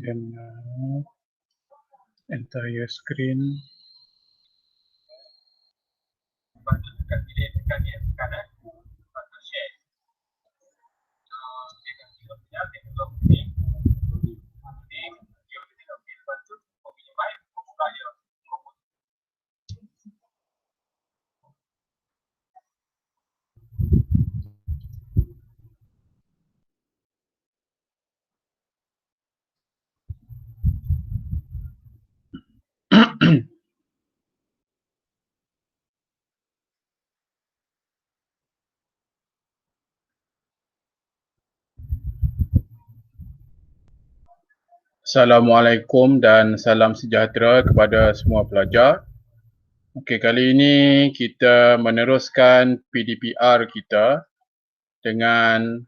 then entire screen. Assalamualaikum dan salam sejahtera kepada semua pelajar. Okey, kali ini kita meneruskan PDPR kita dengan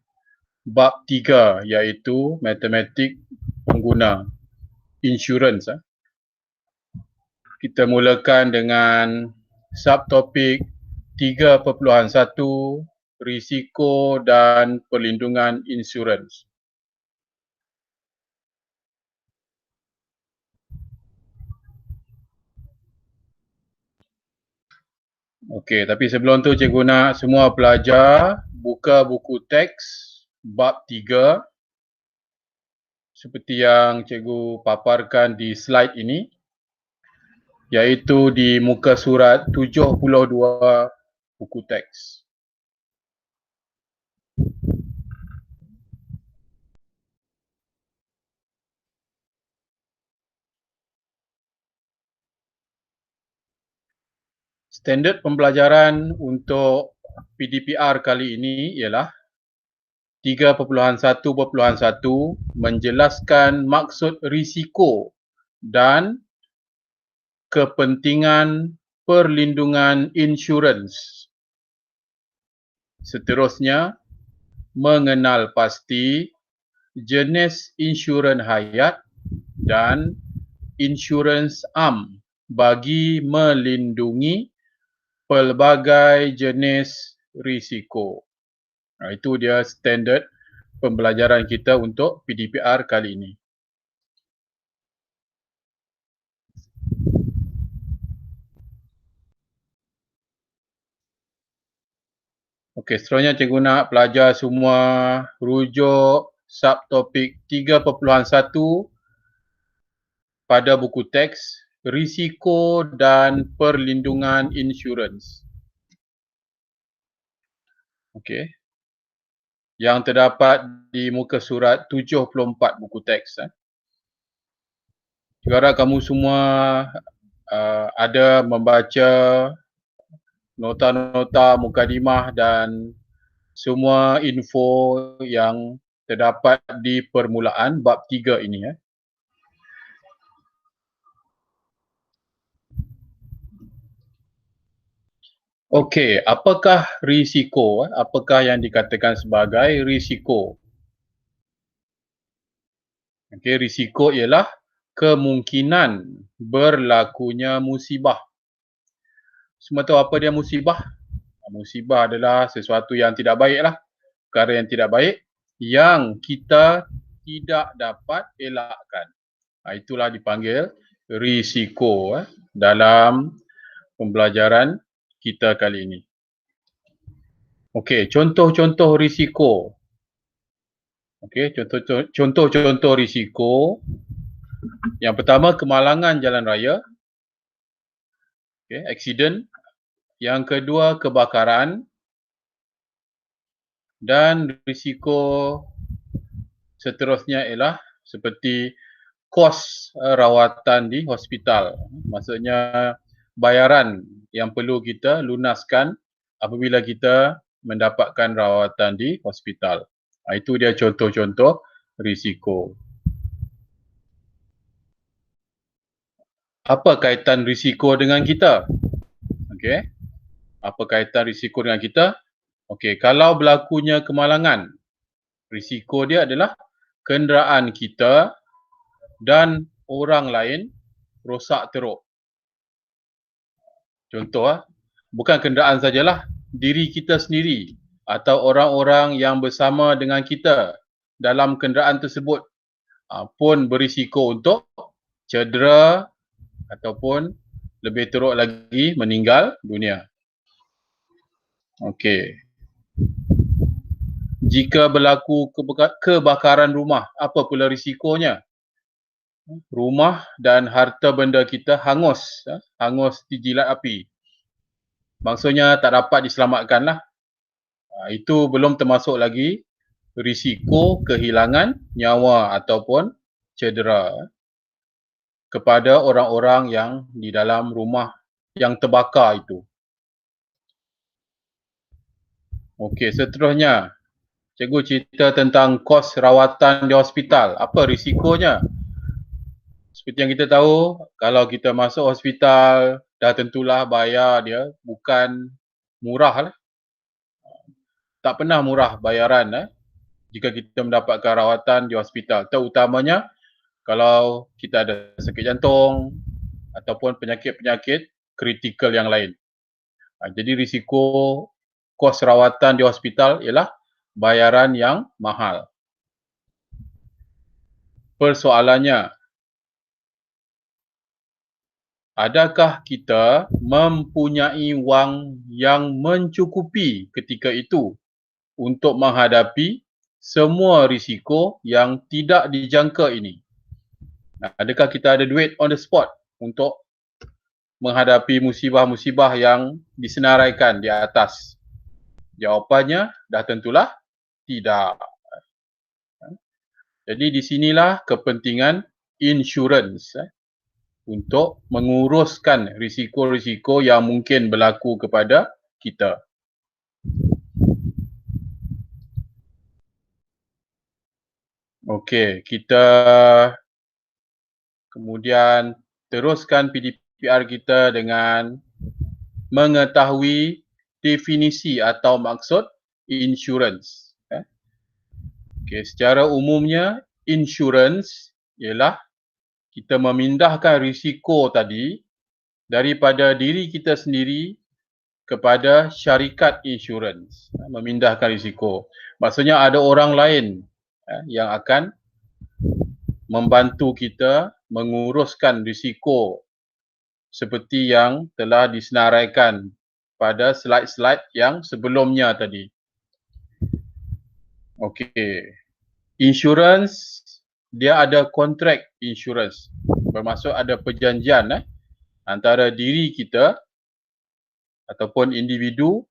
bab 3 iaitu matematik pengguna insurans. Kita mulakan dengan subtopik 3.1 risiko dan perlindungan insurans. Okey, tapi sebelum tu cikgu nak semua pelajar buka buku teks bab 3 seperti yang cikgu paparkan di slide ini, iaitu di muka surat 72 buku teks. Standard pembelajaran untuk PDPR kali ini ialah 3.1.1 menjelaskan maksud risiko dan kepentingan perlindungan insurans. Seterusnya, mengenal pasti jenis insurans hayat dan insurans am bagi melindungi pelbagai jenis risiko. Itu dia standard pembelajaran kita untuk PDPR kali ini. Okey, seterusnya cikgu nak pelajar semua rujuk subtopik 3.1 pada buku teks risiko dan perlindungan insurans. Okey. Yang terdapat di muka surat 74 buku teks. Cikgu harap kamu semua ada membaca nota-nota mukadimah dan semua info yang terdapat di permulaan bab 3 ini. Okey, apakah risiko? Apakah yang dikatakan sebagai risiko? Okey, risiko ialah kemungkinan berlakunya musibah. Semua tahu apa dia musibah? Musibah adalah sesuatu yang tidak baik lah. Perkara yang tidak baik yang kita tidak dapat elakkan. Itulah dipanggil risiko dalam pembelajaran kita kali ini. Okey, contoh-contoh risiko. Okey, contoh-contoh risiko. Yang pertama, kemalangan jalan raya. Okey, aksiden. Yang kedua, kebakaran. Dan risiko seterusnya ialah seperti kos rawatan di hospital. Maksudnya bayaran yang perlu kita lunaskan apabila kita mendapatkan rawatan di hospital. Itu dia contoh-contoh risiko. Apa kaitan risiko dengan kita? Okey. Apa kaitan risiko dengan kita? Okey, kalau berlakunya kemalangan, risiko dia adalah kenderaan kita dan orang lain rosak teruk. Contoh, bukan kenderaan sajalah, diri kita sendiri atau orang-orang yang bersama dengan kita dalam kenderaan tersebut pun berisiko untuk cedera ataupun lebih teruk lagi meninggal dunia. Okey. Jika berlaku kebakaran rumah, apa pula risikonya? Rumah dan harta benda kita hangus, hangus dijilat api. Maksudnya tak dapat diselamatkanlah. Itu belum termasuk lagi risiko kehilangan nyawa ataupun cedera kepada orang-orang yang di dalam rumah yang terbakar itu. Okey, seterusnya cikgu cerita tentang kos rawatan di hospital. Apa risikonya? Seperti yang kita tahu, kalau kita masuk hospital, dah tentulah bayar dia bukan murah lah. Tak pernah murah bayaran jika kita mendapatkan rawatan di hospital. Terutamanya kalau kita ada sakit jantung ataupun penyakit-penyakit kritikal yang lain. Jadi risiko kos rawatan di hospital ialah bayaran yang mahal. Persoalannya, adakah kita mempunyai wang yang mencukupi ketika itu untuk menghadapi semua risiko yang tidak dijangka ini? Adakah kita ada duit on the spot untuk menghadapi musibah-musibah yang disenaraikan di atas? Jawapannya dah tentulah tidak. Jadi di sinilah kepentingan insurans untuk menguruskan risiko-risiko yang mungkin berlaku kepada kita. Okey, kita kemudian teruskan PDPR kita dengan mengetahui definisi atau maksud insurans. Okey, secara umumnya insurans ialah kita memindahkan risiko tadi daripada diri kita sendiri kepada syarikat insurans. Memindahkan risiko. Maksudnya ada orang lain yang akan membantu kita menguruskan risiko seperti yang telah disenaraikan pada slide-slide yang sebelumnya tadi. Okey. Insurans dia ada kontrak insurans. Bermaksud ada perjanjian antara diri kita ataupun individu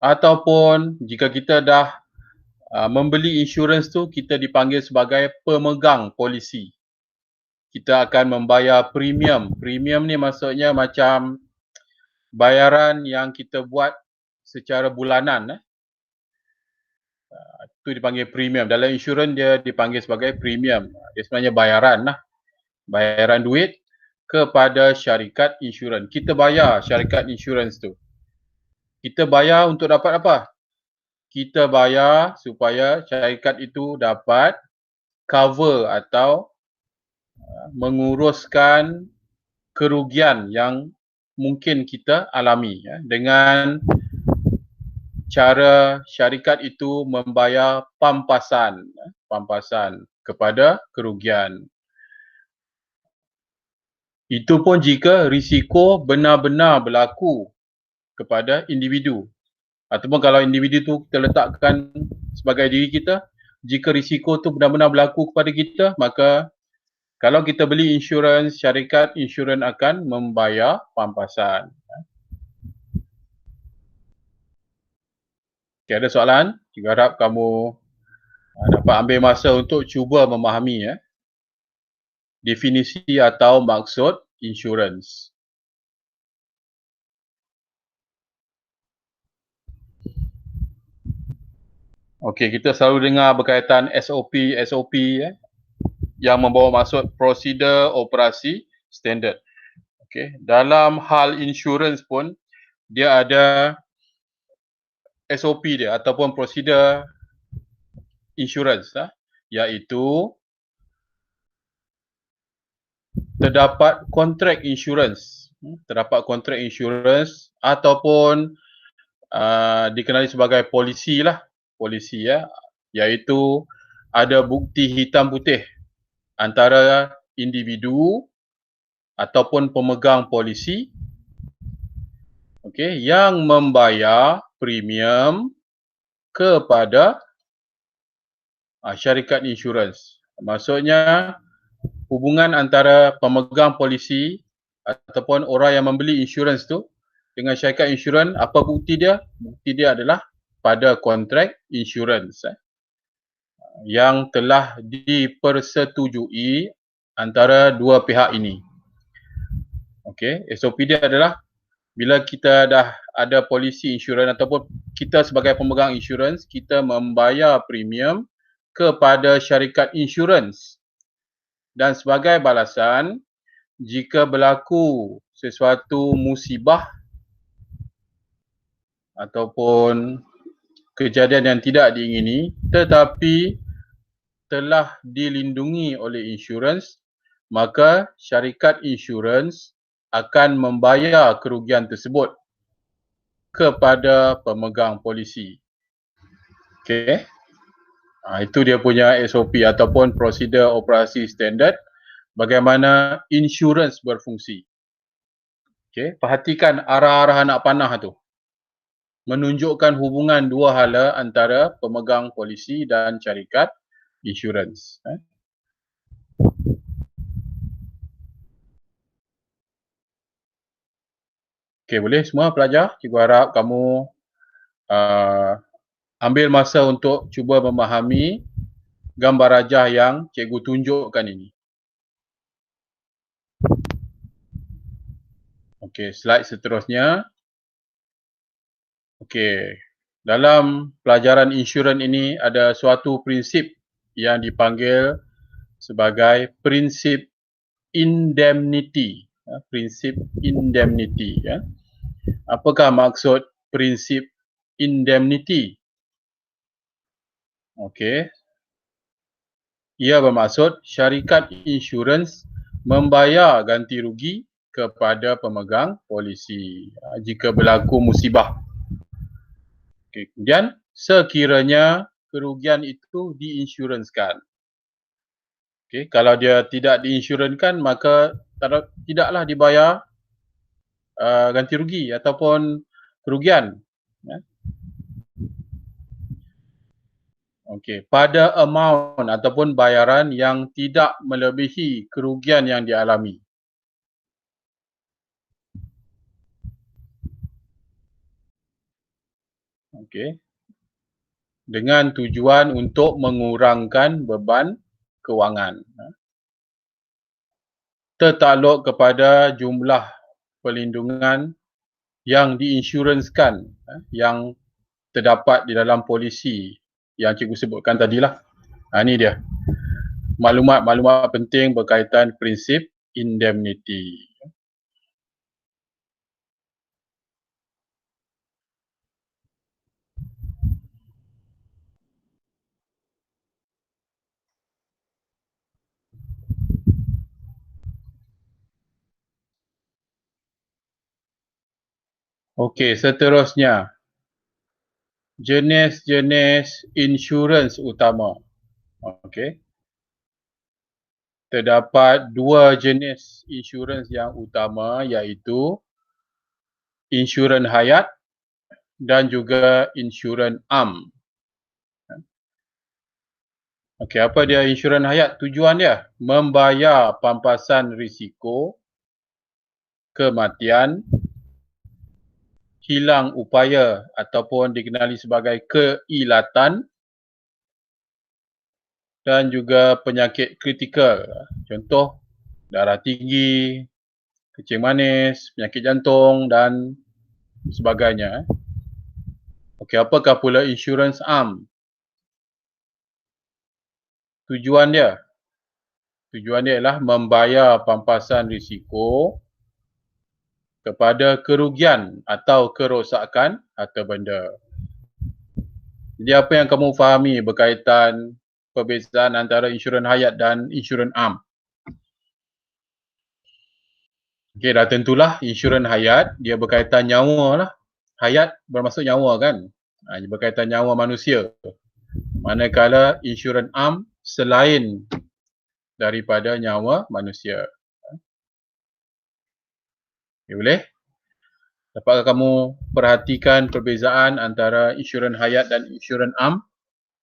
ataupun jika kita dah membeli insurans tu, kita dipanggil sebagai pemegang polisi. Kita akan membayar premium. Premium ni maksudnya macam bayaran yang kita buat secara bulanan. Itu dipanggil premium. Dalam insurans dia dipanggil sebagai premium. Dia sebenarnya bayaran lah. Bayaran duit kepada syarikat insurans. Kita bayar syarikat insurans tu. Kita bayar untuk dapat apa? Kita bayar supaya syarikat itu dapat cover atau menguruskan kerugian yang mungkin kita alami dengan cara syarikat itu membayar pampasan kepada kerugian. Itu pun jika risiko benar-benar berlaku kepada individu. Ataupun kalau individu tu kita letakkan sebagai diri kita, jika risiko tu benar-benar berlaku kepada kita, maka kalau kita beli insurans, syarikat insurans akan membayar pampasan. Okay, ada soalan? Cikgu harap kamu dapat ambil masa untuk cuba memahami definisi atau maksud insurans. Okey, kita selalu dengar berkaitan SOP yang membawa maksud prosedur operasi standard. Okey, dalam hal insurans pun dia ada SOP dia ataupun prosedur insurans iaitu terdapat kontrak insurans. Terdapat kontrak insurans ataupun dikenali sebagai polisi lah. Polisi iaitu ada bukti hitam putih antara individu ataupun pemegang polisi, okey, yang membayar premium kepada syarikat insurans. Maksudnya hubungan antara pemegang polisi ataupun orang yang membeli insurans tu dengan syarikat insurans, apa bukti dia? Bukti dia adalah pada kontrak insurans yang telah dipersetujui antara dua pihak ini. Okey, SOP dia adalah bila kita dah ada polisi insurans ataupun kita sebagai pemegang insurans, kita membayar premium kepada syarikat insurans. Dan sebagai balasan, jika berlaku sesuatu musibah ataupun kejadian yang tidak diingini tetapi telah dilindungi oleh insurans, maka syarikat insurans akan membayar kerugian tersebut kepada pemegang polisi. Okey. Itu dia punya SOP ataupun prosedur operasi standard bagaimana insurans berfungsi. Okey, perhatikan arah-arah anak panah tu. Menunjukkan hubungan dua hala antara pemegang polisi dan syarikat insurans. Okey, boleh semua pelajar? Cikgu harap kamu ambil masa untuk cuba memahami gambar rajah yang cikgu tunjukkan ini. Okey, slide seterusnya. Okey, dalam pelajaran insurans ini ada suatu prinsip yang dipanggil sebagai prinsip indemnity. Prinsip indemnity. Apakah maksud prinsip indemnity? Okey. Ia bermaksud syarikat insurans membayar ganti rugi kepada pemegang polisi jika berlaku musibah. Okay. Kemudian sekiranya kerugian itu diinsurenskan. Okay. Kalau dia tidak diinsurenskan maka tidaklah dibayar ganti rugi ataupun kerugian. Okey, pada amount ataupun bayaran yang tidak melebihi kerugian yang dialami. Okey. Dengan tujuan untuk mengurangkan beban kewangan. Tertakluk kepada jumlah perlindungan yang diinsurenskan yang terdapat di dalam polisi yang cikgu sebutkan tadilah. Ini dia. Maklumat-maklumat penting berkaitan prinsip indemnity. Okey, seterusnya. Jenis-jenis insurans utama. Okey. Terdapat dua jenis insurans yang utama iaitu insurans hayat dan juga insurans am. Okey, apa dia insurans hayat? Tujuan dia membayar pampasan risiko kematian, hilang upaya ataupun dikenali sebagai keilatan dan juga penyakit kritikal. Contoh darah tinggi, kencing manis, penyakit jantung dan sebagainya. Okey, apakah pula insurans am? Tujuan dia ialah membayar pampasan risiko kepada kerugian atau kerosakan harta benda. Jadi apa yang kamu fahami berkaitan perbezaan antara insurans hayat dan insurans am? Okey, dah tentulah insurans hayat dia berkaitan nyawa lah. Hayat bermaksud nyawa kan? Berkaitan nyawa manusia. manakala insurans am selain daripada nyawa manusia. Okay, boleh? Dapatkah kamu perhatikan perbezaan antara insurans hayat dan insurans am?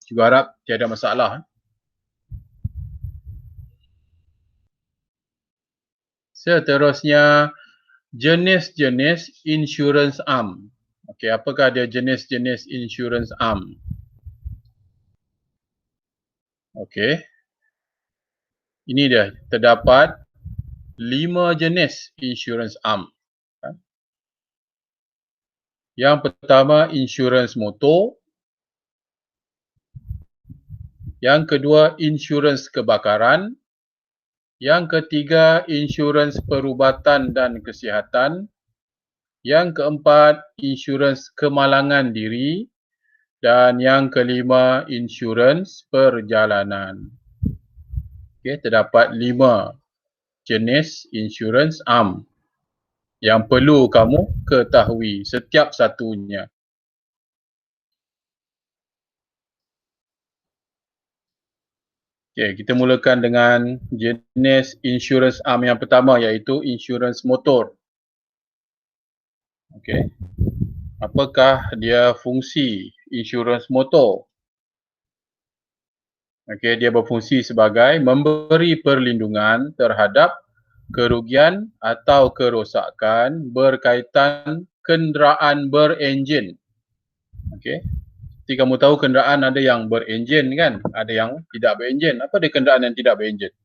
Juga harap tiada masalah. Seterusnya, jenis-jenis insurans am. Okey, apakah dia jenis-jenis insurans am? Okey. Ini dia, terdapat 5 jenis insurans am. Yang pertama, insurans motor. Yang kedua, insurans kebakaran. Yang ketiga, insurans perubatan dan kesihatan. Yang keempat, insurans kemalangan diri. Dan yang kelima, insurans perjalanan. Okey, terdapat 5 jenis insurans am yang perlu kamu ketahui setiap satunya. Okey, kita mulakan dengan jenis insurans am yang pertama iaitu insurans motor. Okey. Apakah dia fungsi insurans motor? Okey, dia berfungsi sebagai memberi perlindungan terhadap kerugian atau kerosakan berkaitan kenderaan berenjin. Okey. Seperti kamu tahu kenderaan ada yang berenjin kan? Ada yang tidak berenjin. Apa dia kenderaan yang tidak berenjin?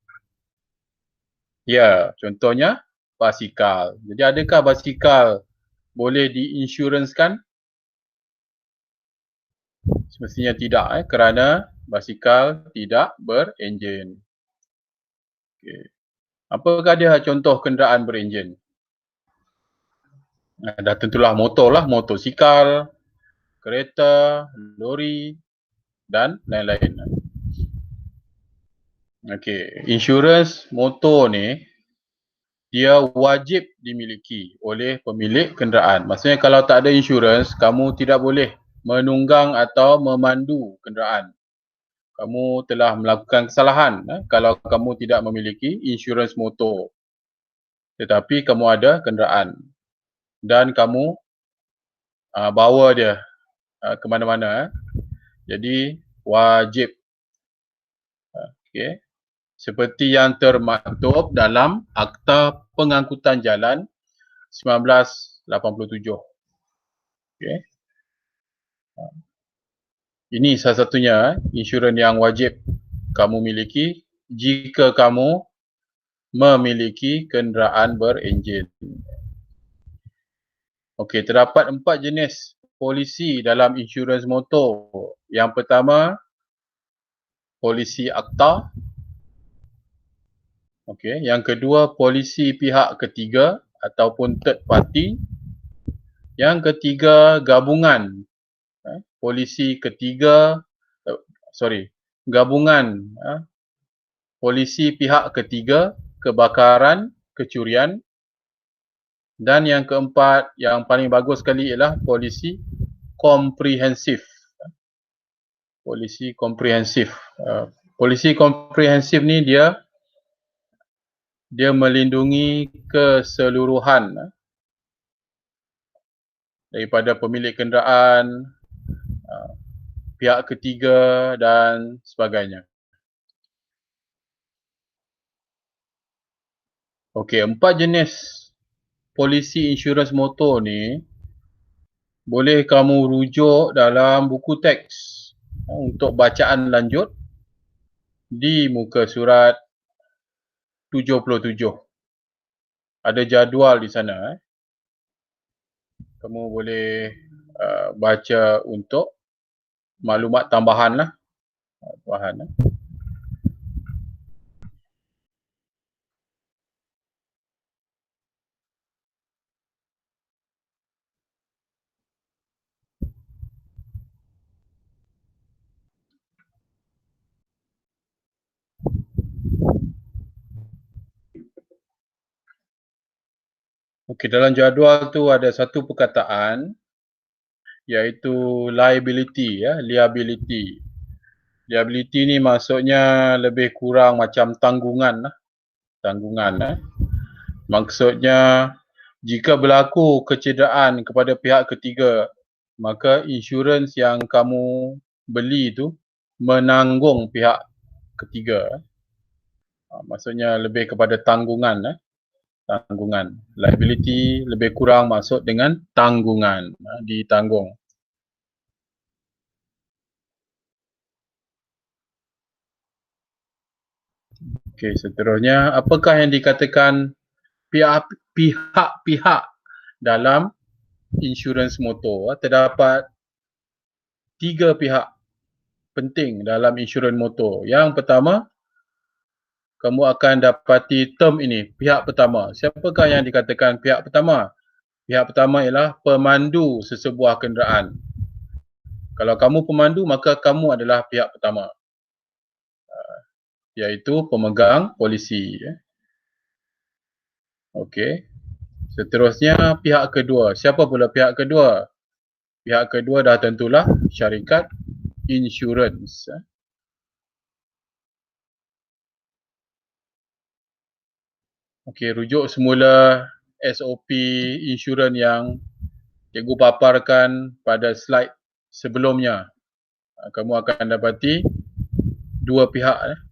Ya, contohnya basikal. Jadi adakah basikal boleh diinsurансkan? Semestinya tidak kerana basikal tidak berenjin. Okay. Apakah dia contoh kenderaan berenjin? Dah tentulah motor lah, motosikal, kereta, lori dan lain-lain. Okey, insurans motor ni dia wajib dimiliki oleh pemilik kenderaan. Maksudnya kalau tak ada insurans, kamu tidak boleh menunggang atau memandu kenderaan. Kamu telah melakukan kesalahan kalau kamu tidak memiliki insurans motor. Tetapi kamu ada kenderaan dan kamu bawa dia ke mana-mana. Jadi wajib. Okey. Seperti yang termaktub dalam Akta Pengangkutan Jalan 1987. Okey. Ini salah satunya insurans yang wajib kamu miliki jika kamu memiliki kenderaan berenjin. Okey, terdapat 4 jenis polisi dalam insurans motor. Yang pertama, polisi akta. Okey, yang kedua, polisi pihak ketiga ataupun third party. Yang ketiga, gabungan. Polisi ketiga, gabungan polisi pihak ketiga, kebakaran, kecurian. Dan yang keempat, yang paling bagus sekali ialah polisi komprehensif. Polisi komprehensif. Polisi komprehensif ni dia melindungi keseluruhan daripada pemilik kenderaan, pihak ketiga dan sebagainya. Okey, 4 jenis polisi insurans motor ni boleh kamu rujuk dalam buku teks untuk bacaan lanjut di muka surat 77. Ada jadual di sana. Kamu boleh baca untuk maklumat tambahan lah. Okey, dalam jadual tu ada satu perkataan iaitu liability, liability. Liability ni maksudnya lebih kurang macam tanggungan lah. Tanggungan. Maksudnya jika berlaku kecederaan kepada pihak ketiga, maka insurans yang kamu beli tu menanggung pihak ketiga. Maksudnya lebih kepada tanggungan. Tanggungan. Liability lebih kurang maksud dengan tanggungan. Ditanggung. Okey, seterusnya, apakah yang dikatakan pihak-pihak dalam insurans motor? Terdapat 3 pihak penting dalam insurans motor. Yang pertama, kamu akan dapati term ini, pihak pertama. Siapakah yang dikatakan pihak pertama? Pihak pertama ialah pemandu sesebuah kenderaan. Kalau kamu pemandu, maka kamu adalah pihak pertama, iaitu pemegang polisi. Okey. Seterusnya, pihak kedua. Siapa pula pihak kedua? Pihak kedua dah tentulah syarikat insurans. Okey, rujuk semula SOP insurans yang cikgu paparkan pada slide sebelumnya. Kamu akan dapati dua pihak.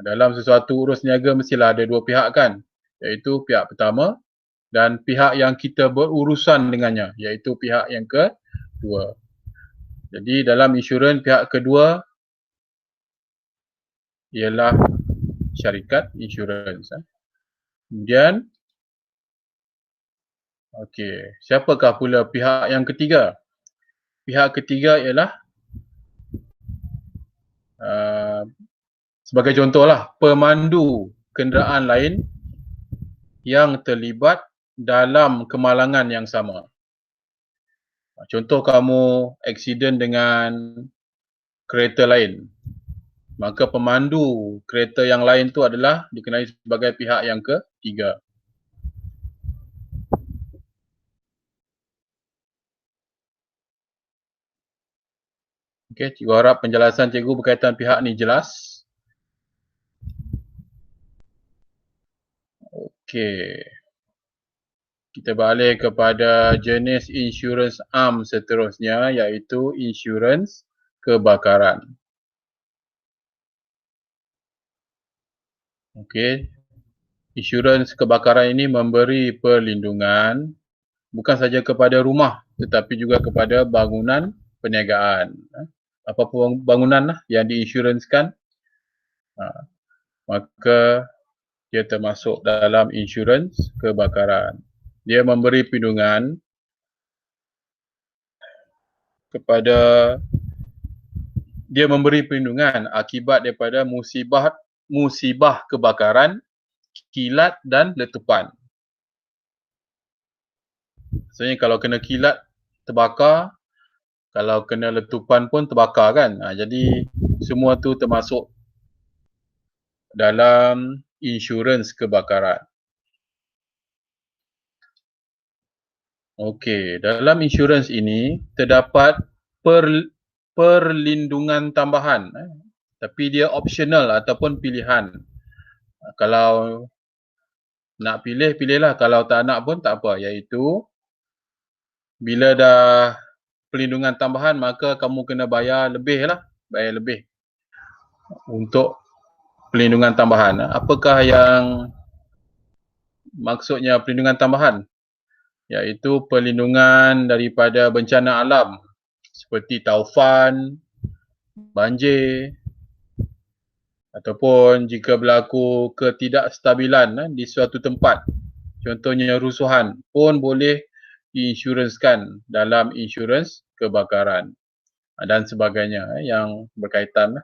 Dalam sesuatu urus niaga mestilah ada dua pihak kan, iaitu pihak pertama dan pihak yang kita berurusan dengannya, iaitu pihak yang kedua. Jadi dalam insurans pihak kedua ialah syarikat insurans. Kemudian, okey, siapakah pula pihak yang ketiga? Pihak ketiga ialah sebagai contohlah pemandu kenderaan lain yang terlibat dalam kemalangan yang sama. Contoh kamu aksiden dengan kereta lain, maka pemandu kereta yang lain tu adalah dikenali sebagai pihak yang ketiga. Okey, cikgu harap penjelasan cikgu berkaitan pihak ni jelas. Okey. Kita balik kepada jenis insurans am seterusnya, iaitu insurans kebakaran. Okey. Insurans kebakaran ini memberi perlindungan bukan saja kepada rumah tetapi juga kepada bangunan perniagaan. Apa-apa bangunan lah yang diinsurансkan, maka dia termasuk dalam insurans kebakaran. Dia memberi perlindungan kepada, dia memberi perlindungan akibat daripada musibah kebakaran, kilat dan letupan. Maksudnya kalau kena kilat terbakar, kalau kena letupan pun terbakar kan. Jadi semua tu termasuk dalam insurans kebakaran. Okey, dalam insurans ini terdapat perlindungan tambahan, tapi dia optional ataupun pilihan. Kalau nak pilih, pilihlah. Kalau tak nak pun tak apa, iaitu bila dah perlindungan tambahan maka kamu kena bayar lebih lah, bayar lebih untuk perlindungan tambahan. Apakah yang maksudnya perlindungan tambahan? Iaitu perlindungan daripada bencana alam seperti taufan, banjir, ataupun jika berlaku ketidakstabilan di suatu tempat, contohnya rusuhan, pun boleh diinsurансkan dalam insurans kebakaran dan sebagainya yang berkaitan.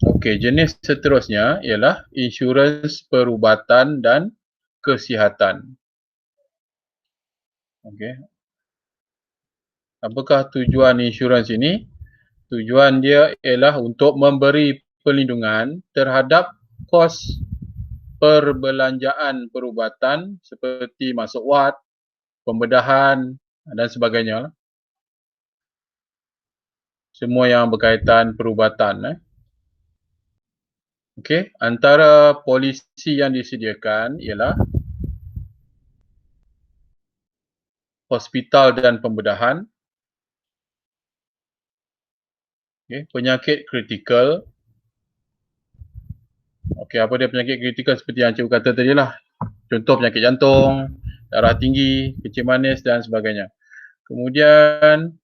Okey, jenis seterusnya ialah insurans perubatan dan kesihatan. Okey. Apakah tujuan insurans ini? Tujuan dia ialah untuk memberi perlindungan terhadap kos perbelanjaan perubatan seperti masuk wad, pembedahan dan sebagainya. Semua yang berkaitan perubatan. Okey, antara polisi yang disediakan ialah hospital dan pembedahan, penyakit kritikal. Okey, apa dia penyakit kritikal seperti yang cikgu kata tadi lah. Contoh penyakit jantung, darah tinggi, kencing manis dan sebagainya. Kemudian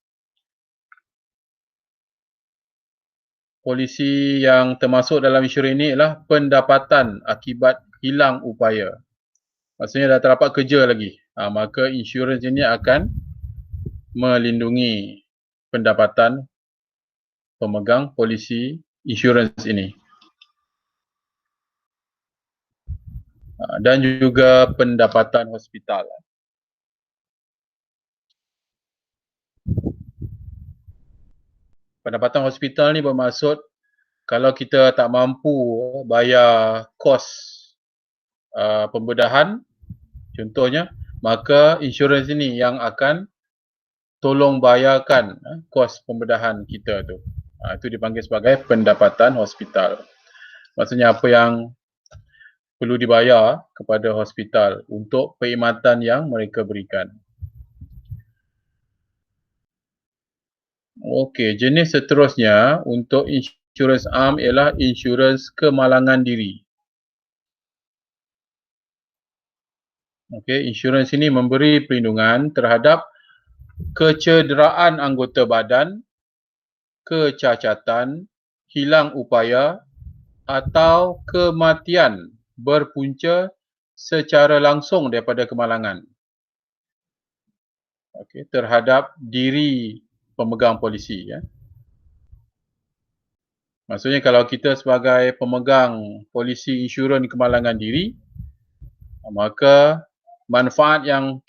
polisi yang termasuk dalam insurans ini ialah pendapatan akibat hilang upaya. Maksudnya dah tak dapat kerja lagi. Maka insurans ini akan melindungi pendapatan pemegang polisi insurans ini. Dan juga pendapatan hospital. Pendapatan hospital ni bermaksud kalau kita tak mampu bayar kos pembedahan contohnya, maka insurans ini yang akan tolong bayarkan kos pembedahan kita tu. Itu dipanggil sebagai pendapatan hospital. Maksudnya apa yang perlu dibayar kepada hospital untuk perkhidmatan yang mereka berikan. Okey, jenis seterusnya untuk insurans am ialah insurans kemalangan diri. Okey, insurans ini memberi perlindungan terhadap kecederaan anggota badan, kecacatan, hilang upaya atau kematian berpunca secara langsung daripada kemalangan. Okey, terhadap diri pemegang polisi. Maksudnya kalau kita sebagai pemegang polisi insurans kemalangan diri, maka manfaat yang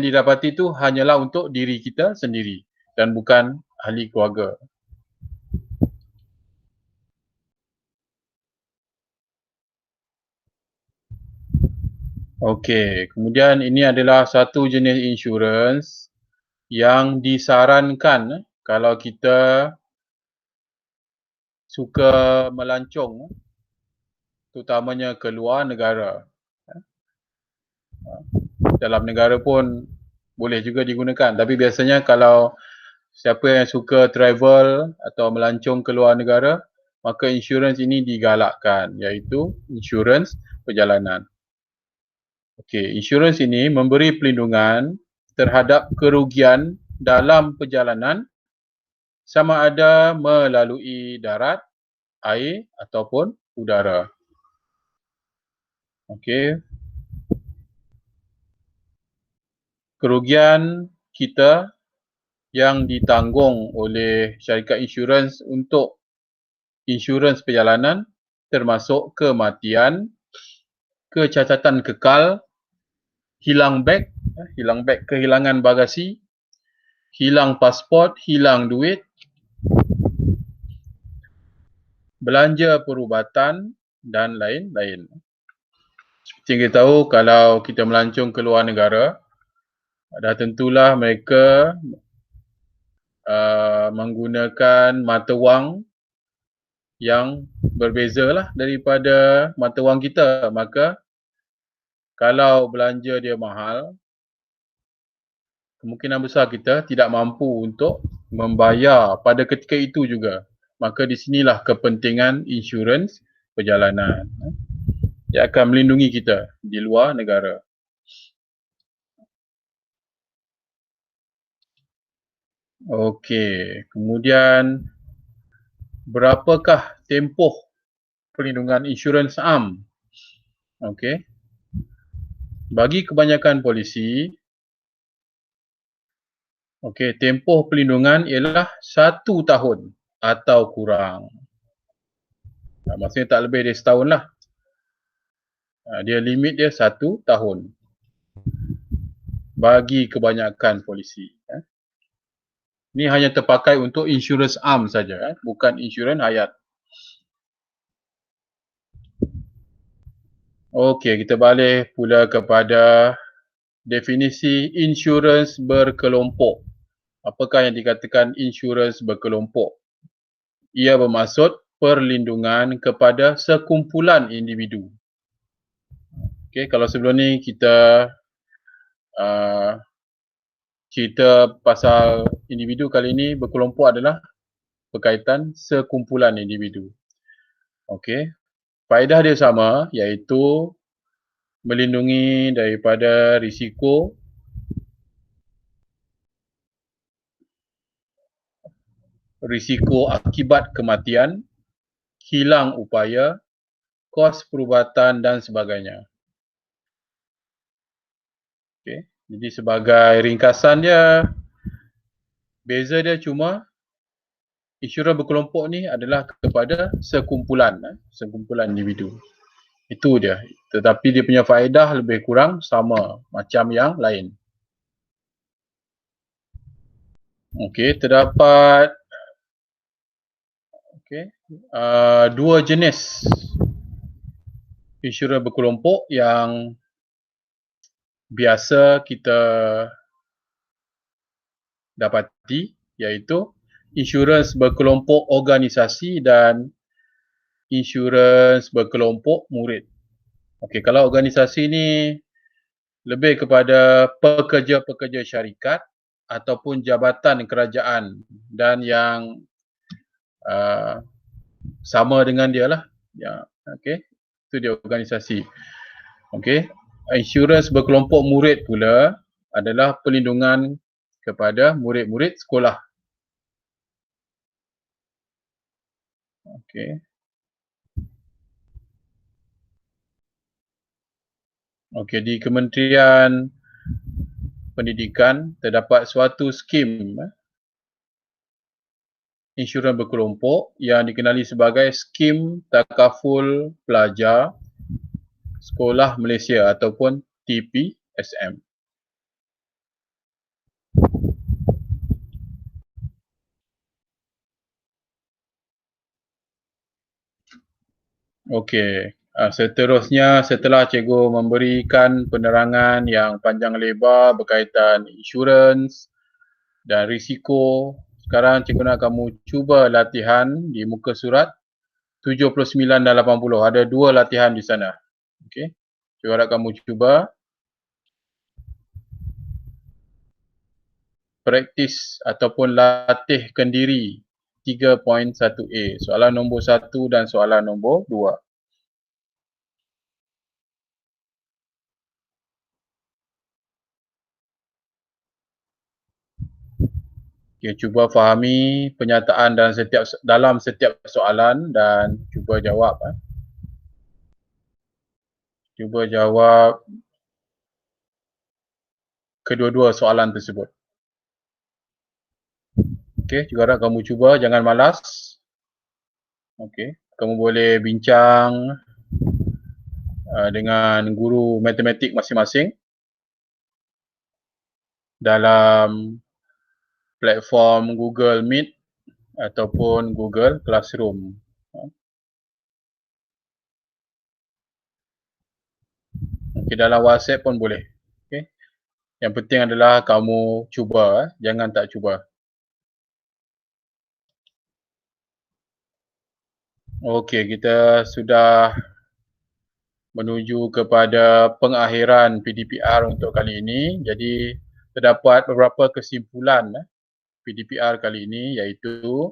didapati itu hanyalah untuk diri kita sendiri dan bukan ahli keluarga. Okey, kemudian ini adalah satu jenis insurans yang disarankan kalau kita suka melancong, terutamanya ke luar negara. Dalam negara pun boleh juga digunakan, tapi biasanya kalau siapa yang suka travel atau melancong ke luar negara, maka insurans ini digalakkan, iaitu insurans perjalanan. Okey, insurans ini memberi perlindungan terhadap kerugian dalam perjalanan sama ada melalui darat, air ataupun udara. Okey. Kerugian kita yang ditanggung oleh syarikat insurans untuk insurans perjalanan termasuk kematian, kecacatan kekal, hilang beg, kehilangan bagasi, hilang pasport, hilang duit, belanja perubatan dan lain-lain. Seperti yang kita tahu, kalau kita melancong ke luar negara, dah tentulah mereka menggunakan mata wang yang berbeza lah daripada mata wang kita. Maka kalau belanja dia mahal, kemungkinan besar kita tidak mampu untuk membayar pada ketika itu juga. Maka di sinilah kepentingan insurans perjalanan. Dia akan melindungi kita di luar negara. Okey, kemudian berapakah tempoh perlindungan insurans am? Okey. Bagi kebanyakan polisi, tempoh perlindungan ialah 1 tahun atau kurang. Maksudnya tak lebih dari setahun lah. Dia limit dia 1 tahun. Bagi kebanyakan polisi. Ini hanya terpakai untuk insurans am saja, bukan insurans hayat. Okey, kita balik pula kepada definisi insurans berkelompok. Apakah yang dikatakan insurans berkelompok? Ia bermaksud perlindungan kepada sekumpulan individu. Okey, kalau sebelum ni kita cerita pasal individu, kali ini berkelompok adalah berkaitan sekumpulan individu. Okey, faedah dia sama, iaitu melindungi daripada risiko akibat kematian, hilang upaya, kos perubatan dan sebagainya. Okey, jadi sebagai ringkasan dia, beza dia cuma insurans berkelompok ni adalah kepada sekumpulan individu. Itu dia. Tetapi dia punya faedah lebih kurang sama macam yang lain. Okey, terdapat dua jenis insurans berkelompok yang biasa kita dapati, iaitu insurans berkelompok organisasi dan insurans berkelompok murid. Okey, kalau organisasi ni lebih kepada pekerja-pekerja syarikat ataupun jabatan kerajaan dan yang sama dengan dia lah. Ya, okey. Itu dia organisasi. Okey. Insurans berkelompok murid pula adalah perlindungan kepada murid-murid sekolah. Okey. Okey, di Kementerian Pendidikan terdapat suatu skim insurans berkelompok yang dikenali sebagai Skim Takaful Pelajar Sekolah Malaysia ataupun TPSM. Okey, seterusnya setelah cikgu memberikan penerangan yang panjang lebar berkaitan insurans dan risiko, sekarang cikgu nak kamu cuba latihan di muka surat 79 dan 80. Ada dua latihan di sana. Okey, cikgu harap kamu cuba praktis ataupun latihkan diri 3.1A, soalan nombor 1 dan soalan nombor 2. Okay, cuba fahami penyataan dalam setiap soalan dan cuba jawab. Cuba jawab kedua-dua soalan tersebut. Okey, juga harap kamu cuba, jangan malas. Okey, kamu boleh bincang dengan guru matematik masing-masing dalam platform Google Meet ataupun Google Classroom. Okey, dalam WhatsApp pun boleh. Okey. Yang penting adalah kamu cuba, jangan tak cuba. Okey, kita sudah menuju kepada pengakhiran PDPR untuk kali ini. Jadi terdapat beberapa kesimpulan PDPR kali ini, iaitu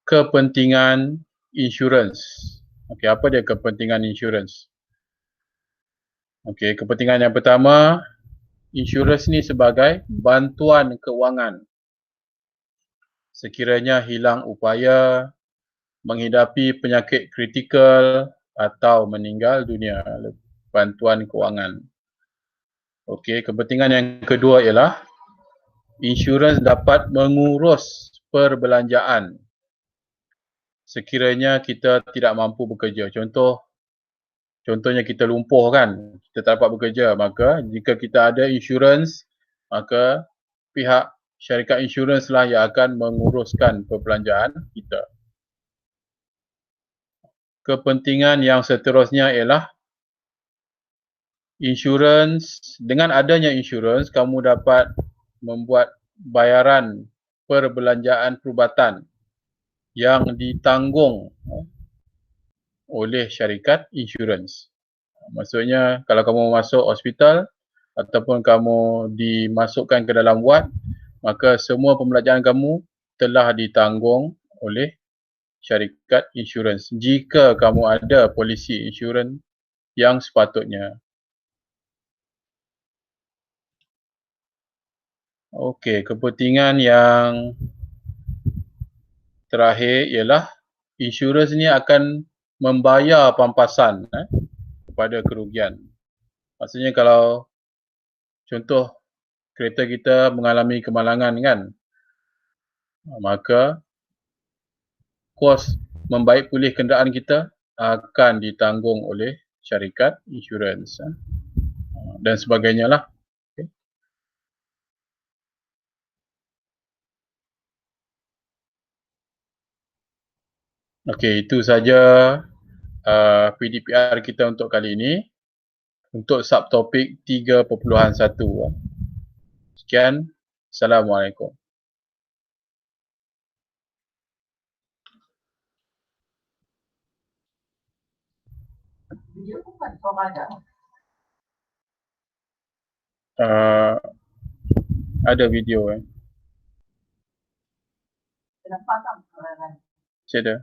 kepentingan insurans. Okey, apa dia kepentingan insurans? Okey, kepentingan yang pertama, insurans ni sebagai bantuan kewangan. Sekiranya hilang upaya, menghidapi penyakit kritikal atau meninggal dunia, bantuan kewangan. Okey, kepentingan yang kedua ialah insurans dapat mengurus perbelanjaan sekiranya kita tidak mampu bekerja. Contohnya kita lumpuh kan, kita tak dapat bekerja, maka jika kita ada insurans, maka pihak syarikat insurans lah yang akan menguruskan perbelanjaan kita. Kepentingan yang seterusnya ialah insurans, dengan adanya insurans kamu dapat membuat bayaran perbelanjaan perubatan yang ditanggung oleh syarikat insurans. Maksudnya kalau kamu masuk hospital ataupun kamu dimasukkan ke dalam ward, maka semua pembelanjaan kamu telah ditanggung oleh syarikat insurans jika kamu ada polisi insurans yang sepatutnya. Okey, kepentingan yang terakhir ialah insurans ni akan membayar pampasan kepada kerugian. Maksudnya kalau contoh kereta kita mengalami kemalangan kan, maka kos membaik pulih kenderaan kita akan ditanggung oleh syarikat insurans dan sebagainya lah. Okey, itu saja PDPR kita untuk kali ini. Untuk subtopik 3.1. Sekian. Assalamualaikum. Video bukan suara ada. Ada video Kenapa tak? Saya ada.